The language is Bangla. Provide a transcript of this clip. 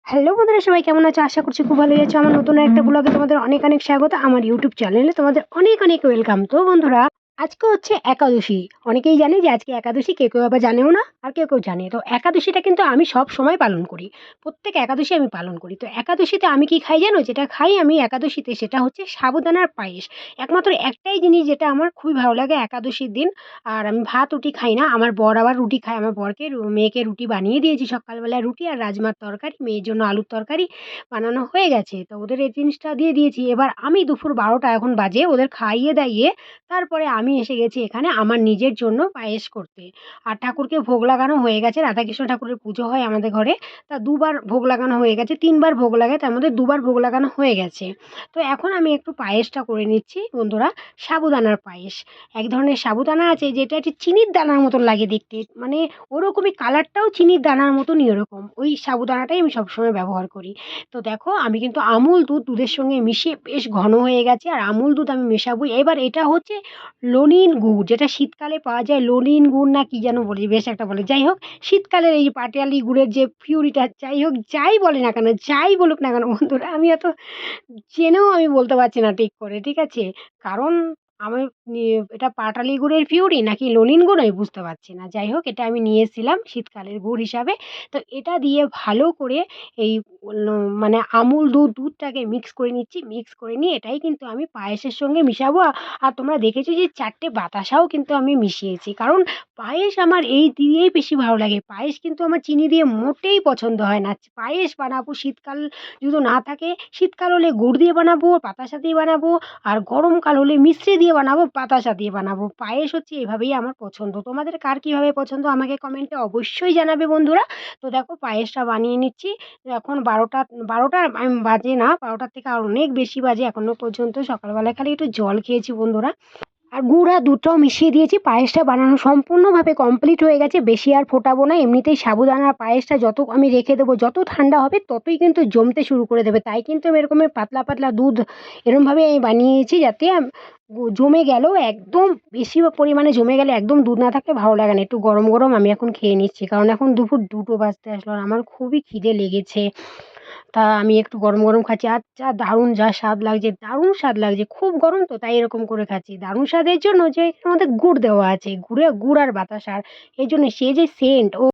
হ্যালো বন্ধুরা, সবাই কেমন আছো? আশা করছি খুব ভালোই আছো। আমার নতুন একটা ব্লগে তোমাদের অনেক অনেক স্বাগত। আমার ইউটিউব চ্যানেলে তোমাদের অনেক অনেক ওয়েলকাম। তো বন্ধুরা, আজকে হচ্ছে একাদশী। অনেকেই জানে যে আজকে একাদশী, কেউ কেউ আবার জানেও না, আর কেউ কেউ জানে। তো একাদশীটা কিন্তু আমি সব সময় পালন করি। প্রত্যেক একাদশী আমি পালন করি। তো একাদশীতে আমি কি খাই জানো? যেটা খাই আমি একাদশীতে সেটা হচ্ছে সাবুদানার পায়েস। একমাত্র একটাই জিনিস যেটা আমার খুবই ভালো লাগে একাদশীর দিন। আর আমি ভাত রুটি খাই না। আমার বর আবার রুটি খায়। আমার বরকে মেয়েকে রুটি বানিয়ে দিয়েছি সকালবেলা, রুটি আর রাজমার তরকারি, মেয়ের জন্য আলুর তরকারি বানানো হয়ে গেছে। তো ওদের এই জিনিসটা দিয়ে দিয়েছি। এবার আমি দুপুর ১২টা এখন বাজে, ওদের খাইয়ে দাইয়ে তারপরে আমি এসে গেছি এখানে আমার নিজের জন্য পায়েস করতে। আর ঠাকুরকে ভোগ লাগানো হয়ে গেছে। রাধাকৃষ্ণ ঠাকুরের পুজো হয় আমাদের ঘরে। তা দুবার ভোগ লাগানো হয়ে গেছে, ৩ বার ভোগ লাগে, তার মধ্যে ২ বার ভোগ লাগানো হয়ে গেছে। তো এখন আমি একটু পায়েসটা করে নিচ্ছি বন্ধুরা, সাবুদানার পায়েস। এক ধরনের সাবুদানা আছে যেটা একটু চিনির দানার মতন লাগে দেখতে, মানে ওরকমই কালারটাও চিনির দানার মতনই ওরকম। ওই সাবুদানাটাই আমি সবসময় ব্যবহার করি। তো দেখো আমি কিন্তু আমুল দুধ দুধের সঙ্গে মিশিয়ে বেশ ঘন হয়ে গেছে, আর আমুল দুধ আমি মেশাবো। এবার এটা হচ্ছে লনিন গুড়, যেটা শীতকালে পাওয়া যায়, লনিন গুড় না কি যেন বলে, বেশ একটা বলে, যাই হোক শীতকালের এই যে পাটিয়ালি গুড়ের যে পিউরিটা, যাই হোক যাই বলে না কেন, যাই বলুক না কেন বন্ধুরা, আমি এত জেনেও আমি বলতে পারছি না ঠিক করে, ঠিক আছে? কারণ আমি এটা পাটালি গুড়ের পিউরি নাকি লনিন গুড় আমি বুঝতে পারছি না। যাই হোক এটা আমি নিয়ে এসেছিলাম শীতকালের গুড় হিসাবে। তো এটা দিয়ে ভালো করে এই মানে আমুল দুধটাকে মিক্স করে নিচ্ছি। মিক্স করে নিয়ে এটাই কিন্তু আমি পায়েসের সঙ্গে মিশাবো। আর তোমরা দেখেছো যে ৪ টে বাতাসাও কিন্তু আমি মিশিয়েছি। কারণ পায়েস আমার এই দিয়েই বেশি ভালো লাগে। পায়েস কিন্তু আমার চিনি দিয়ে মোটেই পছন্দ হয় না। পায়েস বানাবো শীতকাল যদি না থাকে, শীতকাল হলে গুড় দিয়ে বানাবো, বাতাসা দিয়ে বানাবো, আর গরমকাল হলে মিশ্রি দিয়ে বানাবো, বাতাসা দিয়ে বানাবো। পায়েস হচ্ছে এভাবেই আমার পছন্দ। তোমাদের কার কীভাবে পছন্দ আমাকে কমেন্টে অবশ্যই জানাবে বন্ধুরা। তো দেখো পায়েসটা বানিয়ে নিচ্ছি। এখন ১২টা বাজে না, ১২টার থেকে আর অনেক বেশি বাজে এখনো পর্যন্ত। সকালবেলায় খালি একটু জল খেয়েছি বন্ধুরা। আর গুড় আর দুধটাও মিশিয়ে দিয়েছি। পায়েসটা বানানো সম্পূর্ণভাবে কমপ্লিট হয়ে গেছে। বেশি আর ফোটাবো না। এমনিতেই সাবুদানার পায়েসটা যত আমি রেখে দেবো, যত ঠান্ডা হবে ততই কিন্তু জমতে শুরু করে দেবে। তাই কিন্তু আমি এরকমের পাতলা পাতলা দুধ এরমভাবে আমি বানিয়েছি, যাতে জমে গেলেও একদম বেশি পরিমাণে জমে গেলে, একদম দুধ না থাকলে ভালো লাগে না। একটু গরম গরম আমি এখন খেয়ে নিচ্ছি, কারণ এখন দুপুর ২টো বাজতে আসলো আর আমার খুবই খিদে লেগেছে। তা আমি একটু গরম গরম খাচ্ছি। আর যা দারুণ যা স্বাদ লাগছে, দারুণ স্বাদ লাগছে। খুব গরম তো তাই এরকম করে খাচ্ছি। দারুণ স্বাদের জন্য যে এর মধ্যে গুড় দেওয়া আছে, গুড় আর বাতাসার, এই জন্য সে যে সেন্ট ও